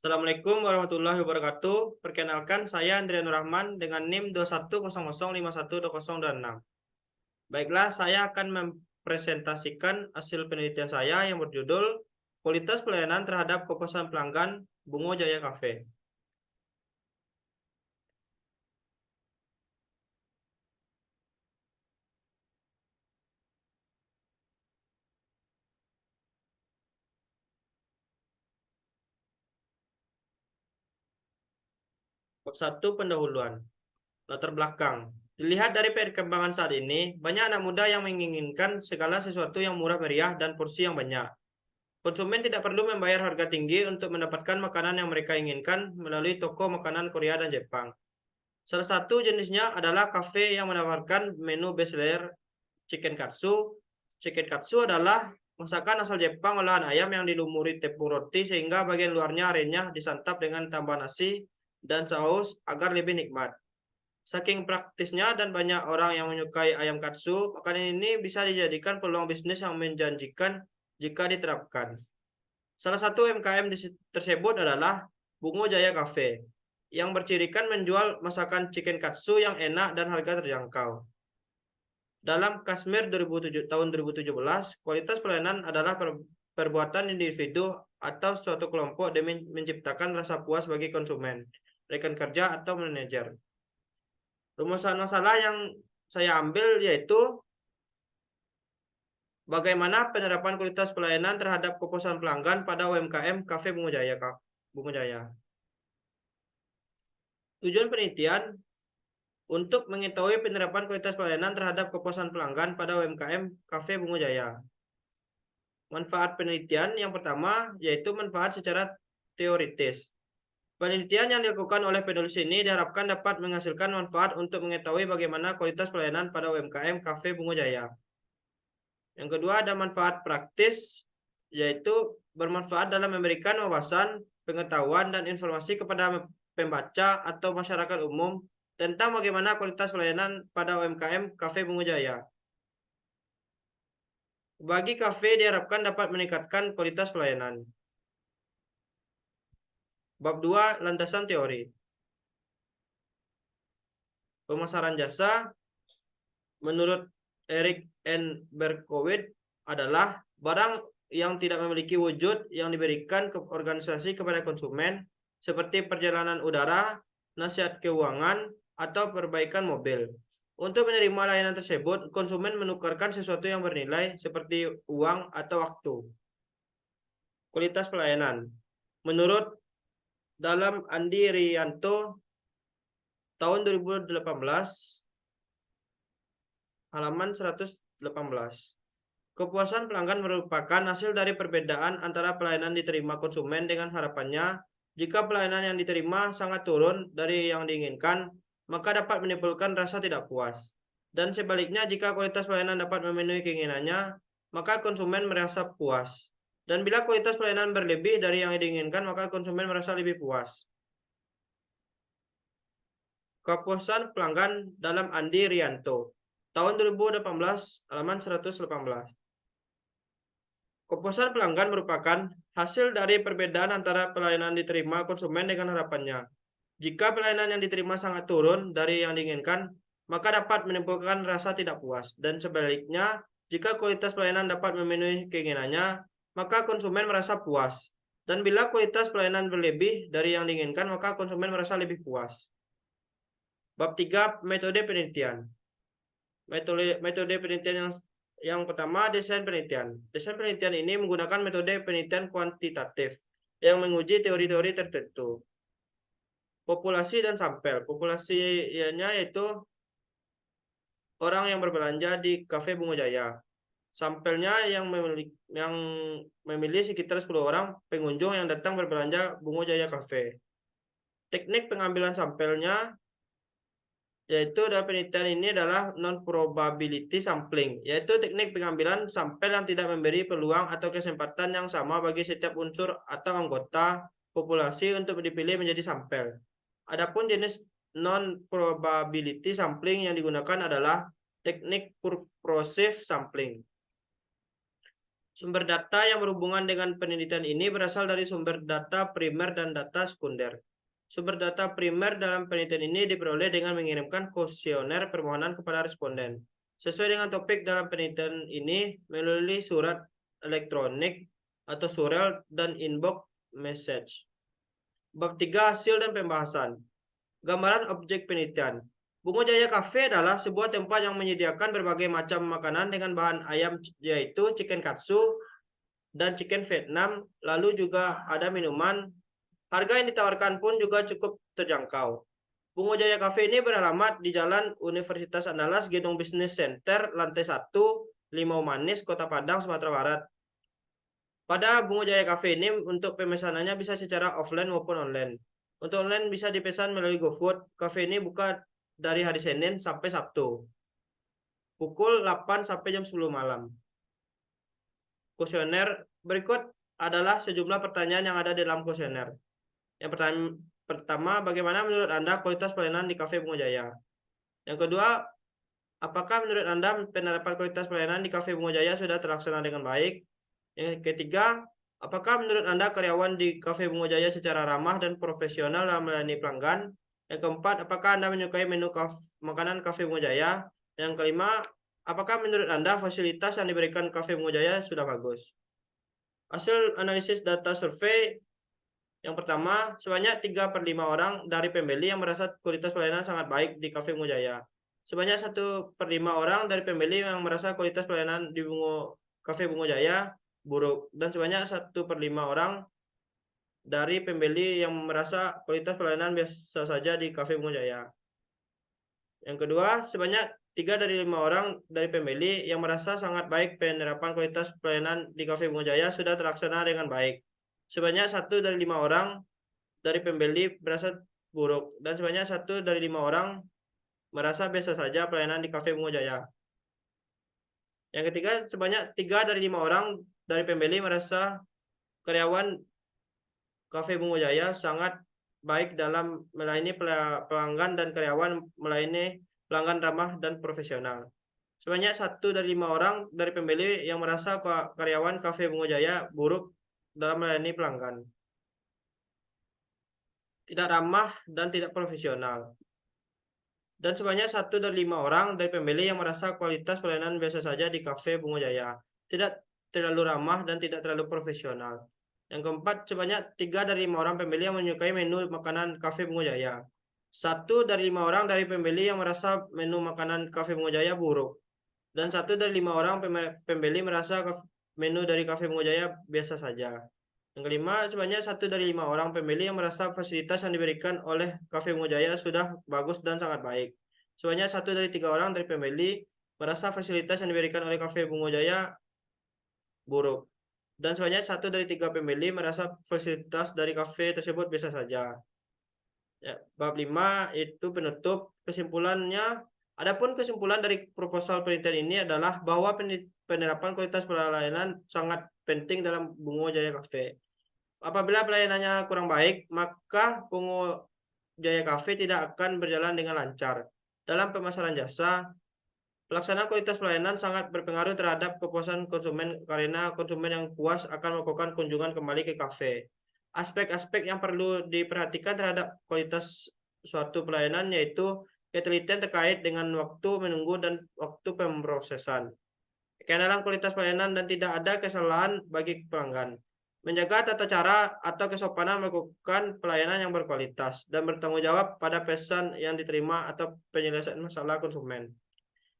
Assalamualaikum warahmatullahi wabarakatuh. Perkenalkan, saya Andrea Nurrahman dengan NIM 21005120206. Baiklah, saya akan mempresentasikan hasil penelitian saya yang berjudul Kualitas Pelayanan Terhadap Kepuasan Pelanggan Bungo Jaya Cafe. Bab 1 Pendahuluan. Latar belakang. Dilihat dari perkembangan saat ini, banyak anak muda yang menginginkan segala sesuatu yang murah meriah dan porsi yang banyak. Konsumen tidak perlu membayar harga tinggi untuk mendapatkan makanan yang mereka inginkan melalui toko makanan Korea dan Jepang. Salah satu jenisnya adalah kafe yang menawarkan menu bestseller chicken katsu. Chicken katsu adalah masakan asal Jepang olahan ayam yang dilumuri tepung roti sehingga bagian luarnya renyah disantap dengan tambah nasi dan saus agar lebih nikmat. Saking praktisnya dan banyak orang yang menyukai ayam katsu, makanan ini bisa dijadikan peluang bisnis yang menjanjikan jika diterapkan. Salah satu UMKM tersebut adalah Bungo Jaya Cafe, yang bercirikan menjual masakan chicken katsu yang enak dan harga terjangkau. Dalam Kashmir tahun 2017, kualitas pelayanan adalah perbuatan individu atau suatu kelompok demi menciptakan rasa puas bagi konsumen, rekan kerja, atau manajer. Rumusan masalah yang saya ambil yaitu bagaimana penerapan kualitas pelayanan terhadap kepuasan pelanggan pada UMKM Cafe Bungo Jaya. Tujuan penelitian untuk mengetahui penerapan kualitas pelayanan terhadap kepuasan pelanggan pada UMKM Cafe Bungo Jaya. Manfaat penelitian yang pertama yaitu manfaat secara teoritis. Penelitian yang dilakukan oleh penulis ini diharapkan dapat menghasilkan manfaat untuk mengetahui bagaimana kualitas pelayanan pada UMKM Cafe Bungo Jaya. Yang kedua ada manfaat praktis, yaitu bermanfaat dalam memberikan wawasan, pengetahuan, dan informasi kepada pembaca atau masyarakat umum tentang bagaimana kualitas pelayanan pada UMKM Cafe Bungo Jaya. Bagi kafe diharapkan dapat meningkatkan kualitas pelayanan. Bab 2 Landasan Teori. Pemasaran jasa menurut Eric N. Berkowitz adalah barang yang tidak memiliki wujud yang diberikan ke organisasi kepada konsumen seperti perjalanan udara, nasihat keuangan, atau perbaikan mobil. Untuk menerima layanan tersebut, konsumen menukarkan sesuatu yang bernilai seperti uang atau waktu. Kualitas pelayanan. Menurut dalam Andi Rianto tahun 2018 halaman 118. Kepuasan pelanggan merupakan hasil dari perbedaan antara pelayanan diterima konsumen dengan harapannya. Jika pelayanan yang diterima sangat turun dari yang diinginkan, maka dapat menimbulkan rasa tidak puas. Dan sebaliknya, jika kualitas pelayanan dapat memenuhi keinginannya, maka konsumen merasa puas. Dan bila kualitas pelayanan berlebih dari yang diinginkan, maka konsumen merasa lebih puas. Kepuasan pelanggan dalam Andi Rianto tahun 2018 halaman 118. Kepuasan pelanggan merupakan hasil dari perbedaan antara pelayanan diterima konsumen dengan harapannya. Jika pelayanan yang diterima sangat turun dari yang diinginkan, maka dapat menimbulkan rasa tidak puas. Dan sebaliknya, jika kualitas pelayanan dapat memenuhi keinginannya, maka konsumen merasa puas. Dan bila kualitas pelayanan berlebih dari yang diinginkan, maka konsumen merasa lebih puas. Bab 3 Metode penelitian. Metode penelitian yang pertama, desain penelitian. Desain penelitian ini menggunakan metode penelitian kuantitatif yang menguji teori-teori tertentu. Populasi dan sampel. Populasinya yaitu orang yang berbelanja di Cafe Bungo Jaya. Sampelnya yang memilih sekitar 10 orang pengunjung yang datang berbelanja Bungo Jaya Cafe. Teknik pengambilan sampelnya yaitu dalam penelitian ini adalah non-probability sampling, yaitu teknik pengambilan sampel yang tidak memberi peluang atau kesempatan yang sama bagi setiap unsur atau anggota populasi untuk dipilih menjadi sampel. Adapun jenis non-probability sampling yang digunakan adalah teknik purposive sampling. Sumber data yang berhubungan dengan penelitian ini berasal dari sumber data primer dan data sekunder. Sumber data primer dalam penelitian ini diperoleh dengan mengirimkan kuesioner permohonan kepada responden. Sesuai dengan topik dalam penelitian ini melalui surat elektronik atau surel dan inbox message. Bab 3 hasil dan pembahasan. Gambaran objek penelitian. Bungo Jaya Cafe adalah sebuah tempat yang menyediakan berbagai macam makanan dengan bahan ayam yaitu chicken katsu dan chicken Vietnam, lalu juga ada minuman. Harga yang ditawarkan pun juga cukup terjangkau. Bungo Jaya Cafe ini beralamat di Jalan Universitas Andalas, Gedung Business Center, lantai 1, Limau Manis, Kota Padang, Sumatera Barat. Pada Bungo Jaya Cafe ini untuk pemesanannya bisa secara offline maupun online. Untuk online bisa dipesan melalui GoFood. Cafe ini buka dari hari Senin sampai Sabtu. Pukul 8 sampai jam 10 malam. Kuesioner berikut adalah sejumlah pertanyaan yang ada di dalam kuesioner. Yang pertama, bagaimana menurut Anda kualitas pelayanan di Cafe Bungo Jaya? Yang kedua, apakah menurut Anda penerapan kualitas pelayanan di Cafe Bungo Jaya sudah terlaksana dengan baik? Yang ketiga, apakah menurut Anda karyawan di Cafe Bungo Jaya secara ramah dan profesional dalam melayani pelanggan? Yang keempat, apakah Anda menyukai menu makanan Cafe Bungo Jaya? Yang kelima, apakah menurut Anda fasilitas yang diberikan Cafe Bungo Jaya sudah bagus? Hasil analisis data survei yang pertama, sebanyak 3/5 orang dari pembeli yang merasa kualitas pelayanan sangat baik di Cafe Bungo Jaya. Sebanyak 1/5 orang dari pembeli yang merasa kualitas pelayanan di Cafe Bungo Jaya buruk. Dan sebanyak 1/5 orang dari pembeli yang merasa kualitas pelayanan biasa saja di Cafe Bungo Jaya. Yang kedua, sebanyak 3 dari 5 orang dari pembeli yang merasa sangat baik penerapan kualitas pelayanan di Cafe Bungo Jaya sudah terlaksana dengan baik. Sebanyak 1 dari 5 orang dari pembeli merasa buruk, dan sebanyak 1 dari 5 orang merasa biasa saja pelayanan di Cafe Bungo Jaya. Yang ketiga, sebanyak 3 dari 5 orang dari pembeli merasa karyawan Cafe Bungo Jaya sangat baik dalam melayani pelanggan dan karyawan melayani pelanggan ramah dan profesional. Sebanyak 1 dari 5 orang dari pembeli yang merasa karyawan Cafe Bungo Jaya buruk dalam melayani pelanggan, tidak ramah dan tidak profesional. Dan sebanyak 1 dari 5 orang dari pembeli yang merasa kualitas pelayanan biasa saja di Cafe Bungo Jaya, tidak terlalu ramah dan tidak terlalu profesional. Yang keempat, sebanyak 3 dari 5 orang pembeli yang menyukai menu makanan Cafe Bungo Jaya. 1 dari 5 orang dari pembeli yang merasa menu makanan Cafe Bungo Jaya buruk. Dan 1 dari 5 orang pembeli merasa menu dari Cafe Bungo Jaya biasa saja. Yang kelima, sebanyak 1 dari 5 orang pembeli yang merasa fasilitas yang diberikan oleh Cafe Bungo Jaya sudah bagus dan sangat baik. Sebanyak 1 dari 3 orang dari pembeli merasa fasilitas yang diberikan oleh Cafe Bungo Jaya buruk. Dan sebanyak 1 dari 3 pembeli merasa fasilitas dari kafe tersebut biasa saja. Ya, bab 5 itu penutup. Kesimpulannya, adapun kesimpulan dari proposal penelitian ini adalah bahwa penerapan kualitas pelayanan sangat penting dalam Bungo Jaya Cafe. Apabila pelayanannya kurang baik, maka Bungo Jaya Cafe tidak akan berjalan dengan lancar. Dalam pemasaran jasa, pelaksanaan kualitas pelayanan sangat berpengaruh terhadap kepuasan konsumen karena konsumen yang puas akan melakukan kunjungan kembali ke kafe. Aspek-aspek yang perlu diperhatikan terhadap kualitas suatu pelayanan yaitu ketelitian terkait dengan waktu menunggu dan waktu pemrosesan, keandalan kualitas pelayanan dan tidak ada kesalahan bagi pelanggan, menjaga tata cara atau kesopanan melakukan pelayanan yang berkualitas, dan bertanggung jawab pada pesan yang diterima atau penyelesaian masalah konsumen.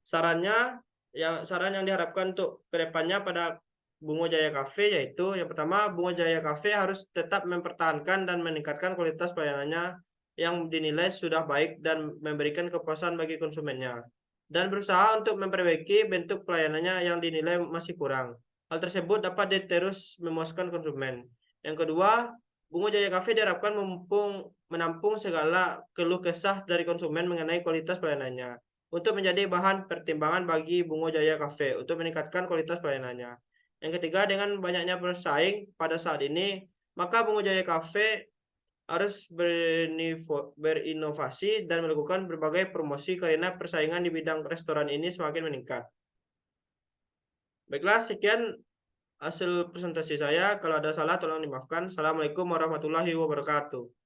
Saran yang diharapkan untuk kedepannya pada Bungo Jaya Cafe yaitu yang pertama, Bungo Jaya Cafe harus tetap mempertahankan dan meningkatkan kualitas pelayanannya yang dinilai sudah baik dan memberikan kepuasan bagi konsumennya, dan berusaha untuk memperbaiki bentuk pelayanannya yang dinilai masih kurang. Hal tersebut dapat terus memuaskan konsumen. Yang kedua, Bungo Jaya Cafe diharapkan menampung segala keluh kesah dari konsumen mengenai kualitas pelayanannya untuk menjadi bahan pertimbangan bagi Bungo Jaya Cafe untuk meningkatkan kualitas pelayanannya. Yang ketiga, dengan banyaknya bersaing pada saat ini, maka Bungo Jaya Cafe harus berinovasi dan melakukan berbagai promosi karena persaingan di bidang restoran ini semakin meningkat. Baiklah, sekian hasil presentasi saya. Kalau ada salah tolong dimaafkan. Assalamualaikum warahmatullahi wabarakatuh.